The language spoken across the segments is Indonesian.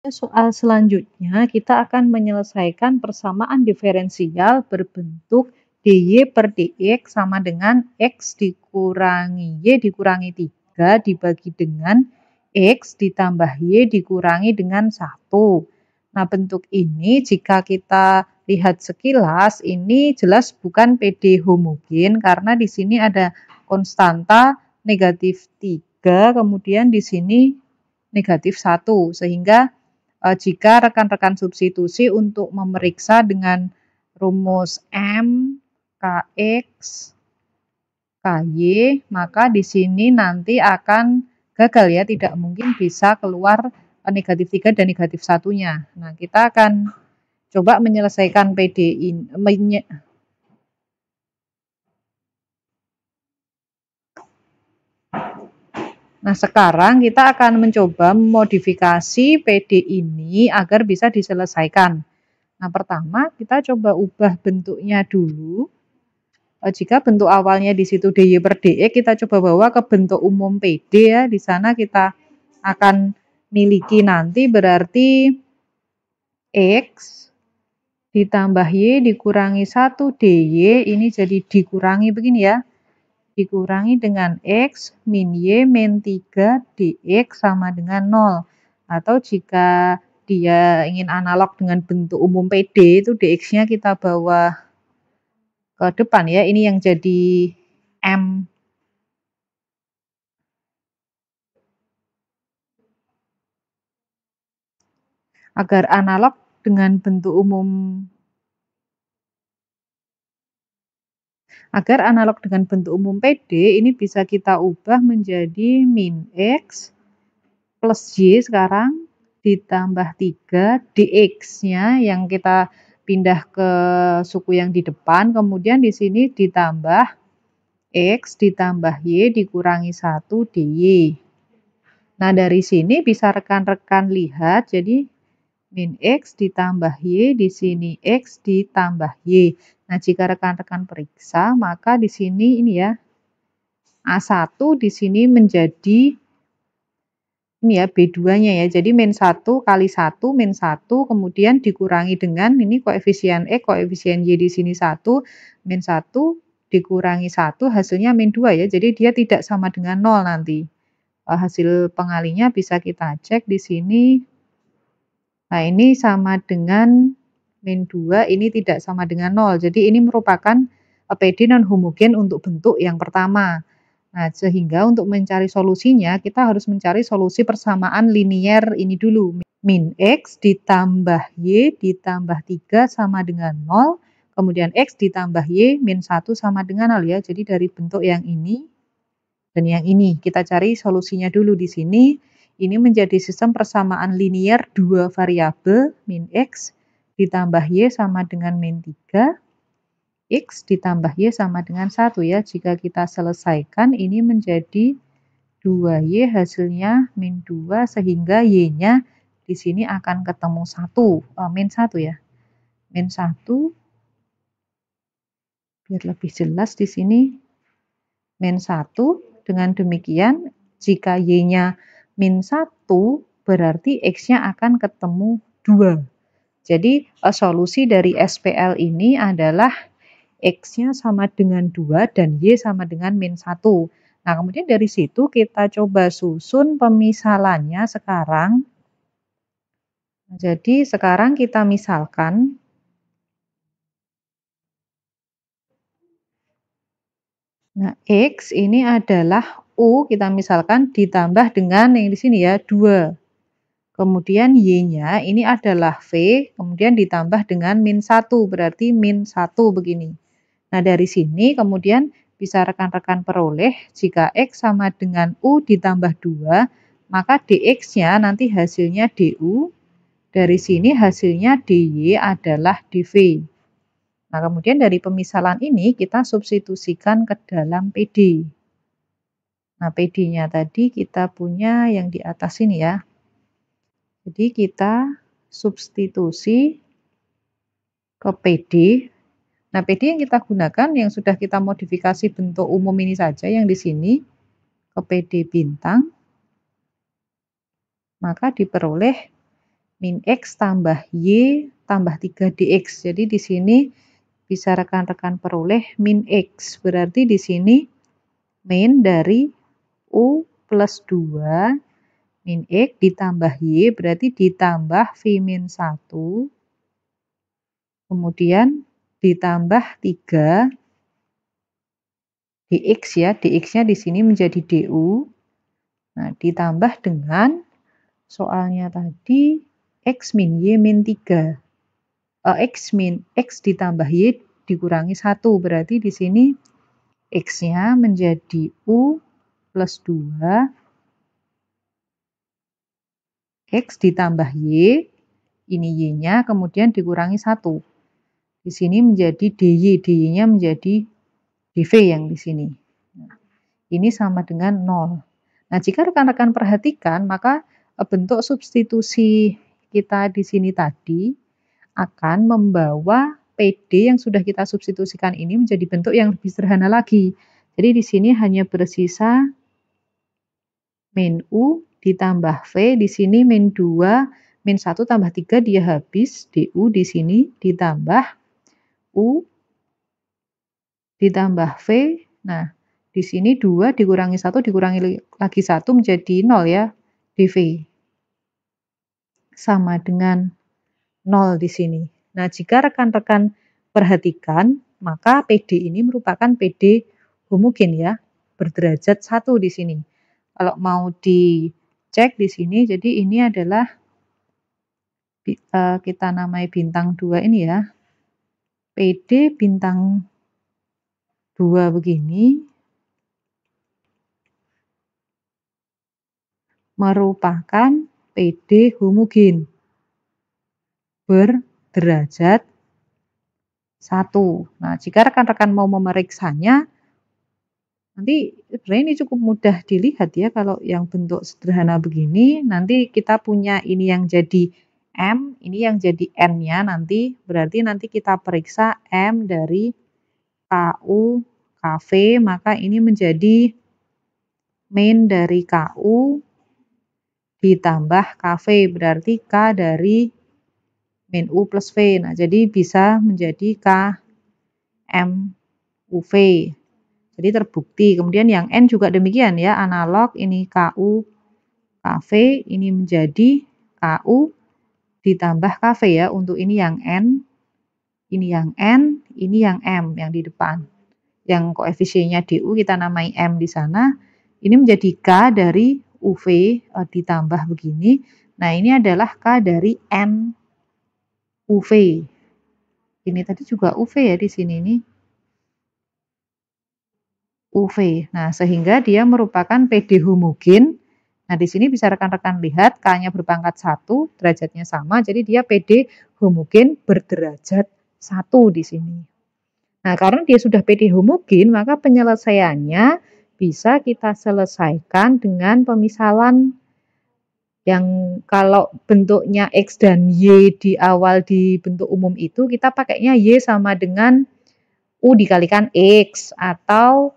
Soal selanjutnya, kita akan menyelesaikan persamaan diferensial berbentuk dy per dx sama dengan x dikurangi y dikurangi 3 dibagi dengan x ditambah y dikurangi dengan 1. Nah, bentuk ini jika kita lihat sekilas, ini jelas bukan PD homogen karena di sini ada konstanta negatif 3, kemudian di sini negatif 1, sehingga jika rekan-rekan substitusi untuk memeriksa dengan rumus M, Kx, Ky, maka di sini nanti akan gagal ya, tidak mungkin bisa keluar negatif 3 dan negatif 1-nya. Nah, kita akan coba menyelesaikan PD ini. Nah, sekarang kita akan mencoba memodifikasi PD ini agar bisa diselesaikan. Nah, pertama kita coba ubah bentuknya dulu. Jika bentuk awalnya di situ dy per dx, kita coba bawa ke bentuk umum PD ya. Di sana kita akan miliki nanti berarti x ditambah y dikurangi 1 dy, ini jadi dikurangi begini ya. Dikurangi dengan x min y min 3 dx sama dengan 0. Atau jika dia ingin analog dengan bentuk umum PD, itu dx-nya kita bawa ke depan ya. Ini yang jadi M. Agar analog dengan bentuk umum PD, ini bisa kita ubah menjadi min x plus y sekarang ditambah 3 dx-nya yang kita pindah ke suku yang di depan, kemudian di sini ditambah x ditambah y dikurangi 1 dy. Nah, dari sini bisa rekan-rekan lihat, jadi min x ditambah y, di sini x ditambah y. Nah, jika rekan-rekan periksa, maka di sini ini ya, A1 di sini menjadi ini ya, B2-nya ya. Jadi min 1 kali 1, min 1, kemudian dikurangi dengan ini koefisien X, koefisien Y di sini 1, min 1 dikurangi 1, hasilnya min 2 ya. Jadi dia tidak sama dengan 0 nanti. Hasil pengalinya bisa kita cek di sini. Nah, ini sama dengan min 2, ini tidak sama dengan 0. Jadi ini merupakan PD non homogen untuk bentuk yang pertama. Nah, sehingga untuk mencari solusinya, kita harus mencari solusi persamaan linier ini dulu. Min x ditambah y ditambah 3 sama dengan 0. Kemudian x ditambah y min 1 sama dengan 0 ya. Jadi dari bentuk yang ini dan yang ini. Kita cari solusinya dulu di sini. Ini menjadi sistem persamaan linier dua variabel, min x ditambah y sama dengan min 3. X ditambah Y sama dengan 1 ya. Jika kita selesaikan, ini menjadi 2Y hasilnya min 2, sehingga Y-nya di sini akan ketemu 1, min 1 ya. Min 1, biar lebih jelas di sini, min 1. Dengan demikian, jika Y-nya min 1, berarti X-nya akan ketemu 2. Jadi, solusi dari SPL ini adalah X-nya sama dengan 2 dan Y sama dengan min 1. Nah, kemudian dari situ kita coba susun pemisalannya sekarang. Jadi sekarang kita misalkan. Nah, X ini adalah U, kita misalkan ditambah dengan yang di sini ya, 2. Kemudian Y-nya ini adalah V, kemudian ditambah dengan min 1, berarti min 1 begini. Nah, dari sini kemudian bisa rekan-rekan peroleh jika X sama dengan U ditambah 2, maka dx-nya nanti hasilnya du, dari sini hasilnya dy adalah dv. Nah, kemudian dari pemisalan ini kita substitusikan ke dalam PD. Nah, PD-nya tadi kita punya yang di atas ini ya. Jadi kita substitusi ke PD. Nah, PD yang kita gunakan yang sudah kita modifikasi bentuk umum ini saja yang di sini ke PD bintang, maka diperoleh min X tambah Y tambah 3 dx. Jadi di sini bisa rekan-rekan peroleh min X. Berarti di sini min dari U plus 2 min X ditambah Y berarti ditambah V min 1. Kemudian ditambah 3 dx ya. Dx-nya di sini menjadi du. Nah, ditambah dengan soalnya tadi X min Y min 3. X ditambah Y dikurangi 1. Berarti di sini X-nya menjadi U plus 2. X ditambah Y. Ini Y-nya kemudian dikurangi 1. Di sini menjadi dy. Dy-nya menjadi dv yang di sini. Nah, ini sama dengan 0. Nah, jika rekan-rekan perhatikan, maka bentuk substitusi kita di sini tadi akan membawa PD yang sudah kita substitusikan ini menjadi bentuk yang lebih sederhana lagi. Jadi di sini hanya bersisa min U ditambah V, di sini min 2, min 1 tambah 3 dia habis, du di sini ditambah U ditambah V. Nah, di sini 2 dikurangi 1 dikurangi lagi 1 menjadi 0 ya, dV. Sama dengan 0 di sini. Nah, jika rekan-rekan perhatikan, maka PD ini merupakan PD homogen ya, berderajat 1 di sini. Kalau mau dicek di sini, jadi ini adalah kita namai bintang 2 ini ya. PD bintang 2 begini merupakan PD homogen berderajat 1. Nah, jika rekan-rekan mau memeriksanya, nanti sebenarnya ini cukup mudah dilihat ya kalau yang bentuk sederhana begini. Nanti kita punya ini yang jadi M, ini yang jadi N-nya nanti. Berarti nanti kita periksa M dari KU, KV, maka ini menjadi min dari KU ditambah KV. Berarti K dari min U plus V. Nah, jadi bisa menjadi K M UV. Jadi terbukti. Kemudian yang N juga demikian ya, analog ini KU KV, ini menjadi KU ditambah KV ya. Untuk ini yang N, ini yang N, ini yang M yang di depan. Yang koefisiennya DU kita namai M di sana. Ini menjadi K dari UV ditambah begini. Nah, ini adalah K dari N UV. Ini tadi juga UV ya di sini nih. UV. Nah, sehingga dia merupakan PD homogen. Nah, di sini bisa rekan-rekan lihat K-nya berpangkat 1, derajatnya sama, jadi dia PD homogen berderajat 1 di sini. Nah, karena dia sudah PD homogen, maka penyelesaiannya bisa kita selesaikan dengan pemisalan yang kalau bentuknya X dan Y di awal di bentuk umum itu, kita pakainya Y sama dengan U dikalikan X, atau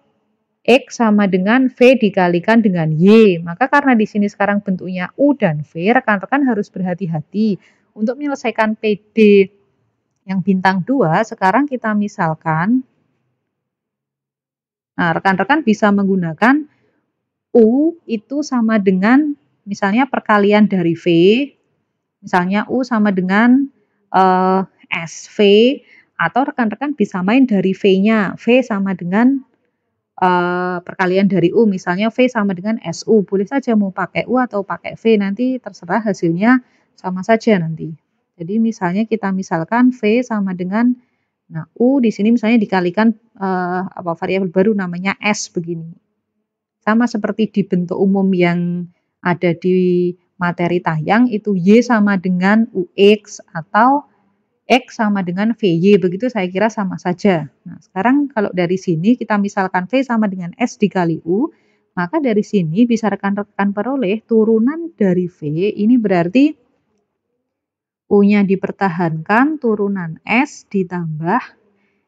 X sama dengan V dikalikan dengan Y. Maka karena di sini sekarang bentuknya U dan V, rekan-rekan harus berhati-hati. Untuk menyelesaikan PD yang bintang 2, sekarang kita misalkan, nah rekan-rekan bisa menggunakan U itu sama dengan misalnya perkalian dari V, misalnya U sama dengan SV, atau rekan-rekan bisa main dari V-nya, V sama dengan perkalian dari U, misalnya V sama dengan SU. Boleh saja mau pakai U atau pakai V, nanti terserah hasilnya sama saja nanti. Jadi misalnya kita misalkan V sama dengan, nah U di sini misalnya dikalikan variabel baru namanya S begini. Sama seperti di bentuk umum yang ada di materi tayang, itu Y sama dengan UX atau X sama dengan VY, begitu saya kira sama saja. Nah, sekarang kalau dari sini kita misalkan V sama dengan S dikali U, maka dari sini bisa rekan-rekan peroleh turunan dari V, ini berarti U-nya dipertahankan, turunan S ditambah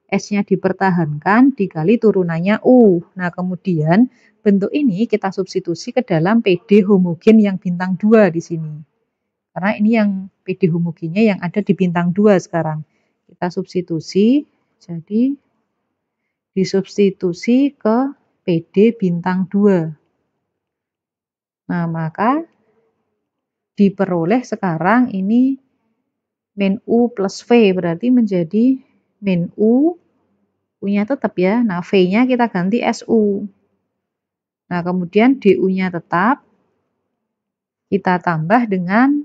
S-nya dipertahankan dikali turunannya U. Nah, kemudian bentuk ini kita substitusi ke dalam PD homogen yang bintang 2 di sini. Karena ini yang PD homogennya yang ada di bintang 2 sekarang. Kita substitusi, jadi disubstitusi ke PD bintang 2. Nah, maka diperoleh sekarang ini min U plus V, berarti menjadi min U, U-nya tetap ya. Nah, V-nya kita ganti SU. Nah, kemudian DU-nya tetap, kita tambah dengan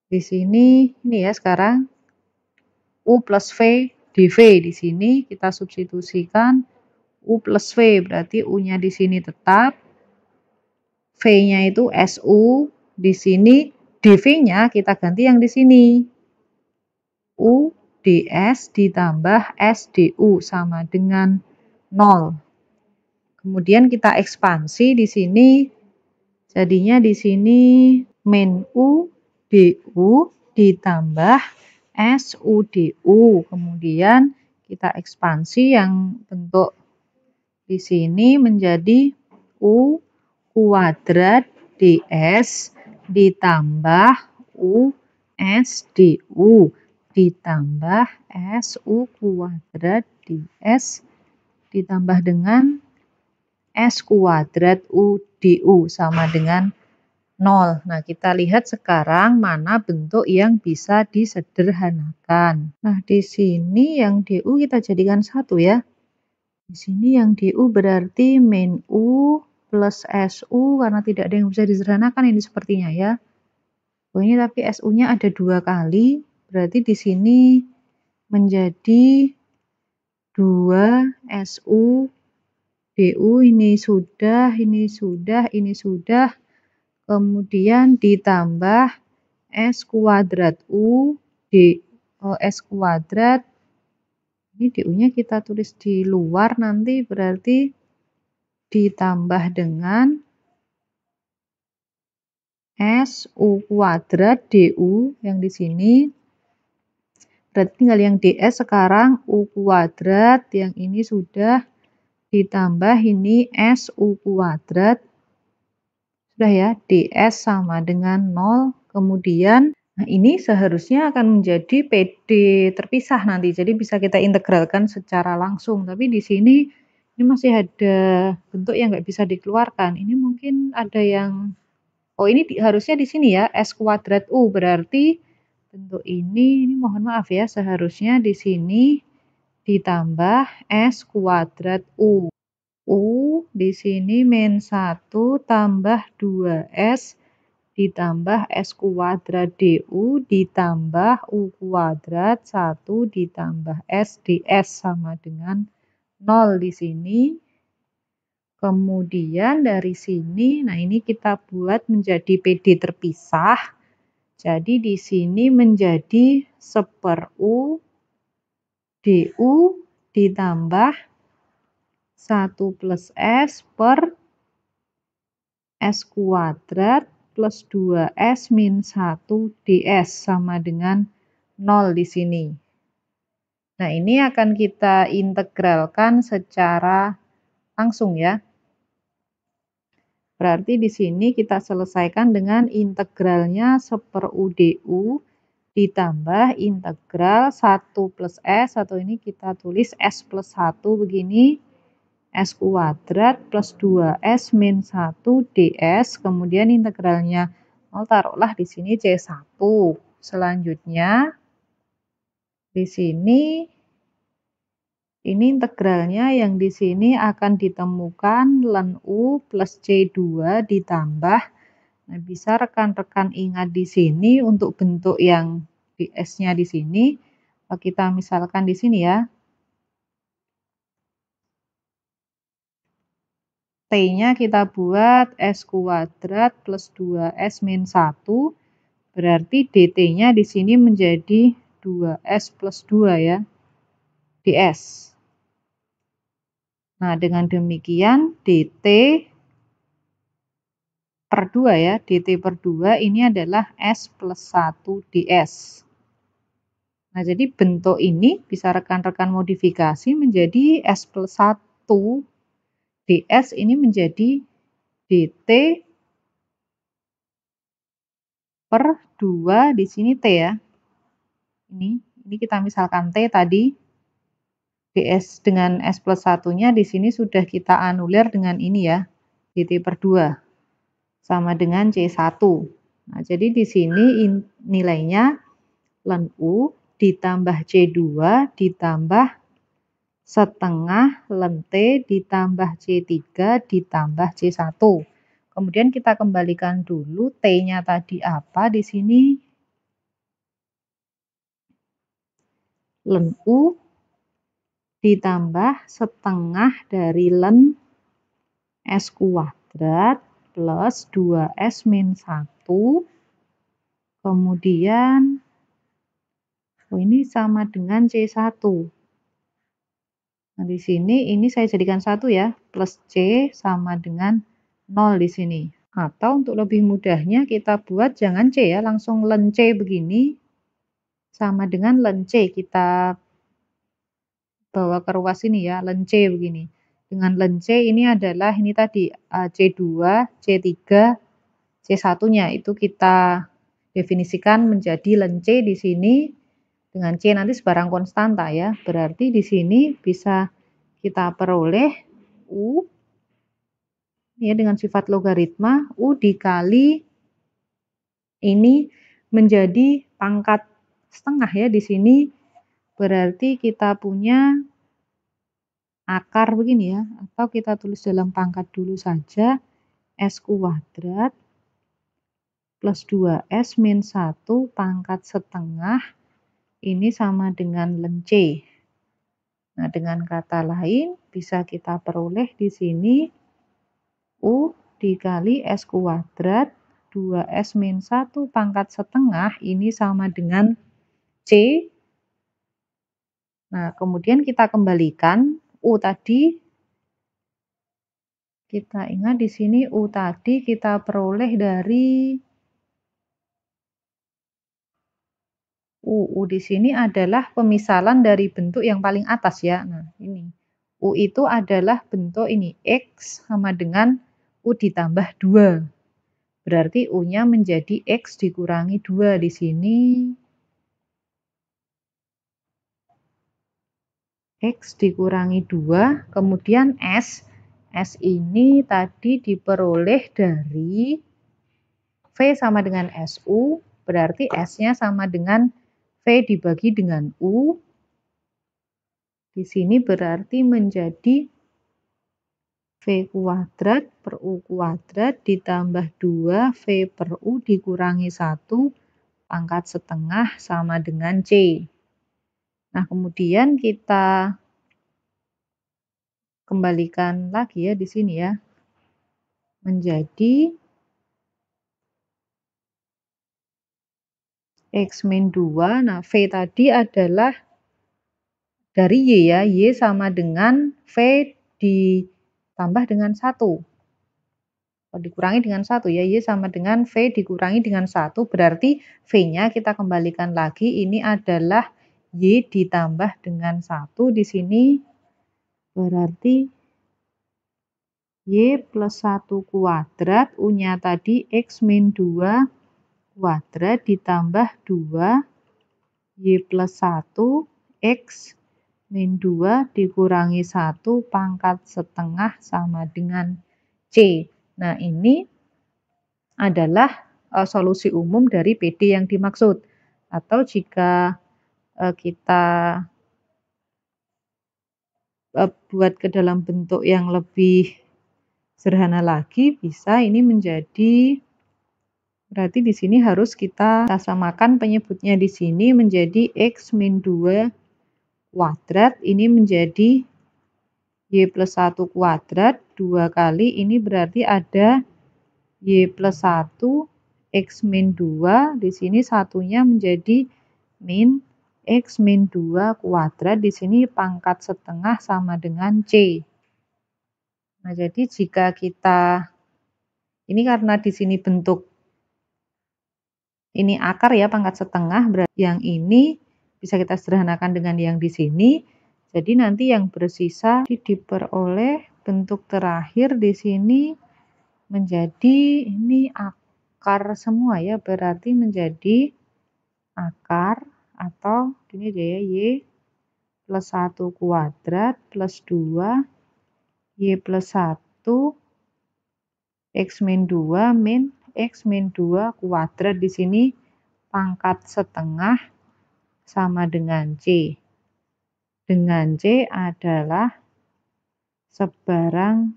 di sini ini ya sekarang U plus V dV. Di sini kita substitusikan U plus V, berarti U-nya di sini tetap, V-nya itu SU, di sini dV-nya kita ganti yang di sini. U ds ditambah S du sama dengan 0. Kemudian kita ekspansi di sini, jadinya di sini min U du ditambah SUDU. Kemudian kita ekspansi yang bentuk di sini menjadi U kuadrat ds ditambah U SDU ditambah SU kuadrat ds ditambah dengan S kuadrat U du sama dengan 0. Nah, kita lihat sekarang mana bentuk yang bisa disederhanakan. Nah, di sini yang DU kita jadikan 1 ya. Di sini yang DU berarti min U plus SU, karena tidak ada yang bisa disederhanakan ini sepertinya ya. Oh, ini tapi SU-nya ada 2 kali, berarti di sini menjadi 2 SU DU, ini sudah, ini sudah, ini sudah. Kemudian ditambah S kuadrat U S kuadrat, ini DU-nya kita tulis di luar nanti, berarti ditambah dengan S U kuadrat DU yang di sini, berarti tinggal yang DS sekarang U kuadrat, yang ini sudah ditambah ini S U kuadrat. Sudah ya, ds sama dengan 0. Kemudian, nah ini seharusnya akan menjadi PD terpisah nanti. Jadi bisa kita integralkan secara langsung. Tapi di sini ini masih ada bentuk yang nggak bisa dikeluarkan. Ini mungkin ada yang, oh ini harusnya di sini ya, S kuadrat U. Berarti bentuk ini mohon maaf ya, seharusnya di sini ditambah S kuadrat U. U di sini min 1 tambah 2S ditambah S kuadrat DU ditambah U kuadrat 1 ditambah S ds sama dengan 0 di sini. Kemudian dari sini, nah ini kita buat menjadi PD terpisah. Jadi di sini menjadi 1/U DU ditambah 1 plus S per S kuadrat plus 2S min 1 ds sama dengan 0 di sini. Nah, ini akan kita integralkan secara langsung ya. Berarti di sini kita selesaikan dengan integralnya 1/U du ditambah integral 1 plus S, atau ini kita tulis S plus 1 begini. S kuadrat plus 2S min 1 ds, kemudian integralnya 0, taruhlah di sini C1. Selanjutnya di sini ini integralnya yang di sini akan ditemukan ln U plus C2 ditambah, nah bisa rekan-rekan ingat di sini untuk bentuk yang ds-nya di sini, kita misalkan di sini ya. T-nya kita buat S kuadrat plus 2S min 1, berarti DT-nya di sini menjadi 2S plus 2 ya, ds. Nah, dengan demikian DT per 2 ya, DT per 2 ini adalah S plus 1 ds. Nah, jadi bentuk ini bisa rekan-rekan modifikasi menjadi S plus 1 ds, ini menjadi DT per 2 di sini T ya. Ini kita misalkan T tadi, ds dengan S plus 1-nya di sini sudah kita anulir dengan ini ya, dt per 2 sama dengan C1. Nah, jadi di sini nilainya ln U ditambah C2 ditambah setengah ln T ditambah C3 ditambah C1. Kemudian kita kembalikan dulu T-nya tadi apa di sini? Ln U ditambah setengah dari ln S kuadrat plus 2S min 1. Kemudian, ini sama dengan C1. Nah, di sini ini saya jadikan 1 ya, plus C sama dengan 0 di sini. Atau untuk lebih mudahnya kita buat jangan C ya, langsung ln C begini sama dengan ln C. Kita bawa ke ruas ini ya, ln C begini. Dengan ln C ini adalah ini tadi C2, C3, C1-nya itu kita definisikan menjadi ln C di sini dengan C nanti sebarang konstanta ya. Berarti di sini bisa kita peroleh U ya dengan sifat logaritma U dikali ini menjadi pangkat setengah ya di sini. Berarti kita punya akar begini ya, atau kita tulis dalam pangkat dulu saja S kuadrat plus 2S min 1 pangkat setengah ini sama dengan ln C. Nah, dengan kata lain bisa kita peroleh di sini U dikali S kuadrat 2S min 1 pangkat setengah ini sama dengan C. Nah, kemudian kita kembalikan U tadi. Kita ingat di sini U tadi kita peroleh dari U di sini adalah pemisalan dari bentuk yang paling atas ya. Nah, ini. U itu adalah bentuk ini X sama dengan U ditambah 2. Berarti U-nya menjadi X dikurangi 2 di sini. X dikurangi 2, kemudian S. S ini tadi diperoleh dari V sama dengan SU, berarti S-nya sama dengan V dibagi dengan U. Di sini berarti menjadi V kuadrat per U kuadrat ditambah 2 V per U dikurangi 1 pangkat setengah sama dengan C. Nah, kemudian kita kembalikan lagi ya di sini ya. Menjadi X min 2. Nah, V tadi adalah dari Y ya. Y sama dengan V ditambah dengan 1. Dikurangi dengan 1 ya. Y sama dengan V dikurangi dengan 1. Berarti V-nya kita kembalikan lagi. Ini adalah Y ditambah dengan 1 di sini. Berarti Y plus 1 kuadrat. U-nya tadi X min 2 kuadrat ditambah 2 Y plus 1 X min 2 dikurangi 1 pangkat setengah sama dengan C. Nah, ini adalah solusi umum dari PD yang dimaksud. Atau jika kita buat ke dalam bentuk yang lebih sederhana lagi, bisa ini menjadi, berarti di sini harus kita samakan penyebutnya di sini menjadi X min 2 kuadrat, ini menjadi Y plus 1 kuadrat, 2 kali, ini berarti ada Y plus 1, X min 2, di sini satunya menjadi min X min 2 kuadrat, di sini pangkat setengah sama dengan C. Nah, jadi jika kita, ini karena di sini bentuk, ini akar ya, pangkat setengah, berarti yang ini bisa kita sederhanakan dengan yang di sini. Jadi nanti yang bersisa diperoleh bentuk terakhir di sini menjadi ini akar semua ya, berarti menjadi akar atau ini dia ya, Y plus 1 kuadrat plus 2 Y plus 1 X min 2 min X min 2 kuadrat. Di sini pangkat setengah sama dengan C. Dengan C adalah sebarang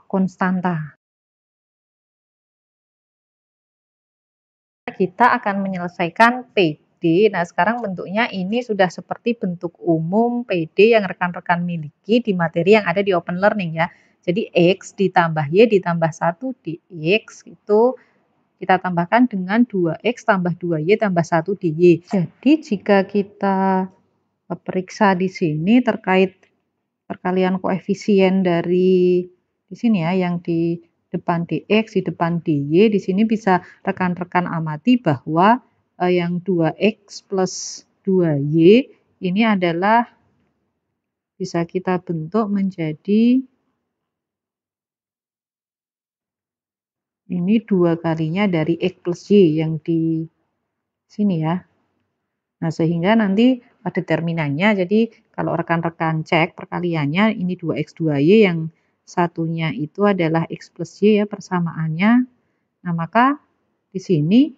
konstanta. Kita akan menyelesaikan PD. Nah, sekarang bentuknya ini sudah seperti bentuk umum PD yang rekan-rekan miliki di materi yang ada di Open Learning ya. Jadi X ditambah Y ditambah 1 dx itu kita tambahkan dengan 2X tambah 2Y tambah 1 dy. Jadi jika kita periksa di sini terkait perkalian koefisien dari di sini ya, yang di depan dx, di depan dy, di sini bisa rekan-rekan amati bahwa yang 2x plus 2y ini adalah bisa kita bentuk menjadi ini 2 kalinya dari x plus y yang di sini ya. Nah, sehingga nanti pada determinannya, jadi kalau rekan-rekan cek perkaliannya, ini 2x 2y yang satunya itu adalah x plus y ya persamaannya. Nah, maka di sini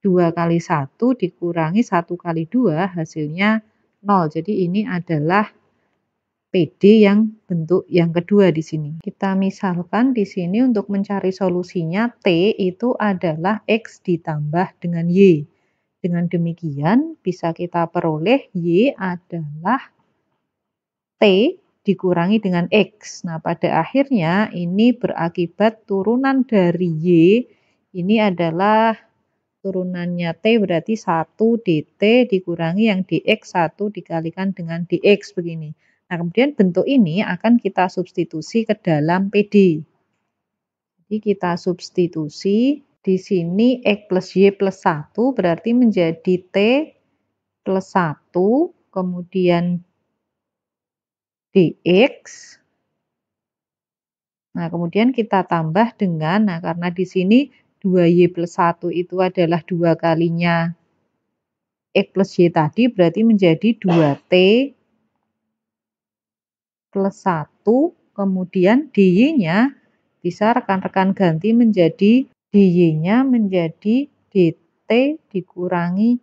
2 kali 1 dikurangi 1 kali 2 hasilnya 0. Jadi ini adalah PD yang bentuk yang kedua di sini. Kita misalkan di sini untuk mencari solusinya T itu adalah X ditambah dengan Y. Dengan demikian bisa kita peroleh Y adalah T dikurangi dengan X. Nah, pada akhirnya ini berakibat turunan dari Y ini adalah turunannya T berarti 1 dt dikurangi yang dx 1 dikalikan dengan dx begini. Nah, kemudian bentuk ini akan kita substitusi ke dalam PD. Jadi kita substitusi di sini X plus Y plus 1 berarti menjadi T plus 1 kemudian dx. Nah, kemudian kita tambah dengan, nah karena di sini 2Y plus 1 itu adalah 2 kalinya X plus Y tadi berarti menjadi 2T plus 1, kemudian dy-nya bisa rekan-rekan ganti menjadi dy-nya menjadi dt dikurangi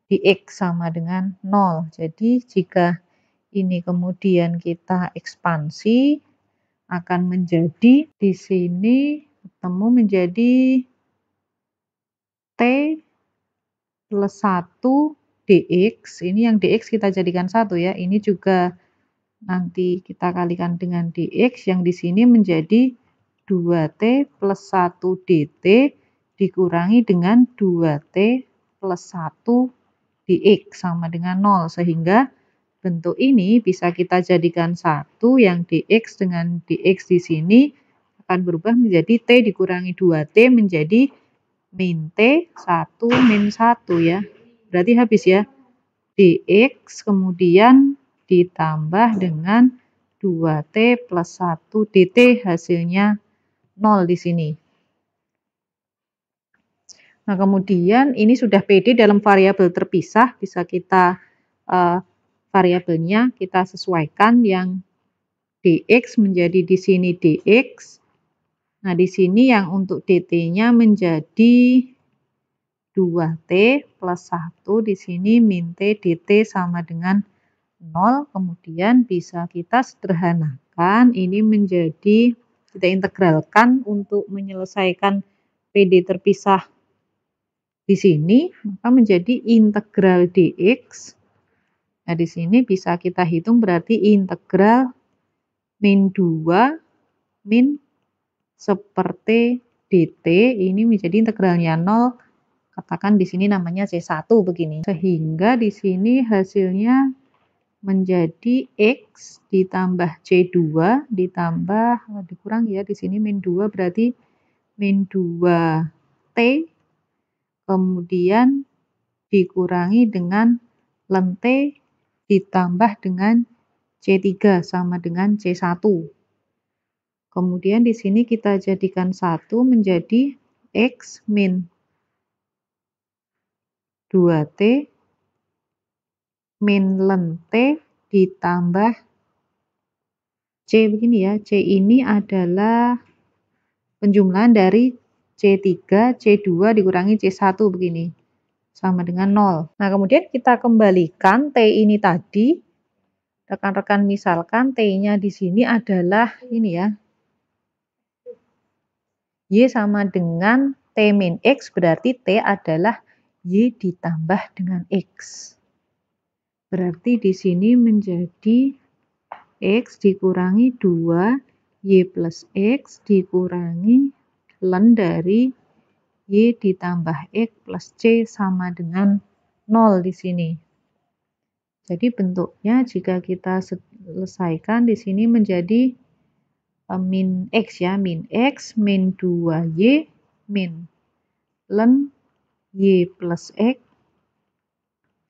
dx sama dengan 0. Jadi jika ini kemudian kita ekspansi akan menjadi di sini ketemu menjadi T plus 1 dx. Ini yang dx kita jadikan 1 ya. Ini juga nanti kita kalikan dengan dx yang di sini menjadi 2T plus 1 dt dikurangi dengan 2T plus 1 dx sama dengan 0. Sehingga bentuk ini bisa kita jadikan 1 yang dx dengan dx di sini akan berubah menjadi T dikurangi 2T menjadi min T 1 min 1 ya. Berarti habis ya. dx kemudian ditambah dengan 2T plus 1 dt hasilnya 0 di sini. Nah, kemudian ini sudah PD dalam variabel terpisah, bisa kita variabelnya kita sesuaikan yang dx menjadi di sini dx. Nah, di sini yang untuk dt-nya menjadi 2T plus 1 di sini min T dt sama dengan 0, kemudian bisa kita sederhanakan ini menjadi kita integralkan untuk menyelesaikan PD terpisah di sini maka menjadi integral dx. Nah, di sini bisa kita hitung berarti integral min 2 min seperti dt ini menjadi integralnya 0, katakan di sini namanya C1 begini. Sehingga di sini hasilnya menjadi X ditambah C2 ditambah dikurang ya di sini min 2 berarti min 2T kemudian dikurangi dengan ln T ditambah dengan C3 sama dengan C1. Kemudian di sini kita jadikan 1 menjadi X min 2T min len T ditambah C begini ya. C ini adalah penjumlahan dari C3, C2 dikurangi C1 begini. Sama dengan 0. Nah, kemudian kita kembalikan T ini tadi. Rekan-rekan misalkan T-nya di sini adalah ini ya. Y sama dengan T min X, berarti T adalah Y ditambah dengan X. Berarti di sini menjadi X dikurangi 2, Y plus X dikurangi len dari Y ditambah X plus C sama dengan 0 di sini. Jadi bentuknya jika kita selesaikan di sini menjadi min X ya, min X min 2Y min len Y plus X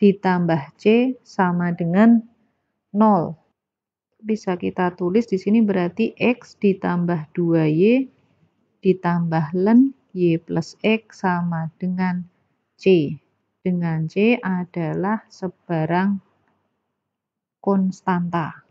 ditambah C sama dengan 0. Bisa kita tulis di sini berarti X ditambah 2Y ditambah len Y plus X sama dengan C. Dengan C adalah sebarang konstanta.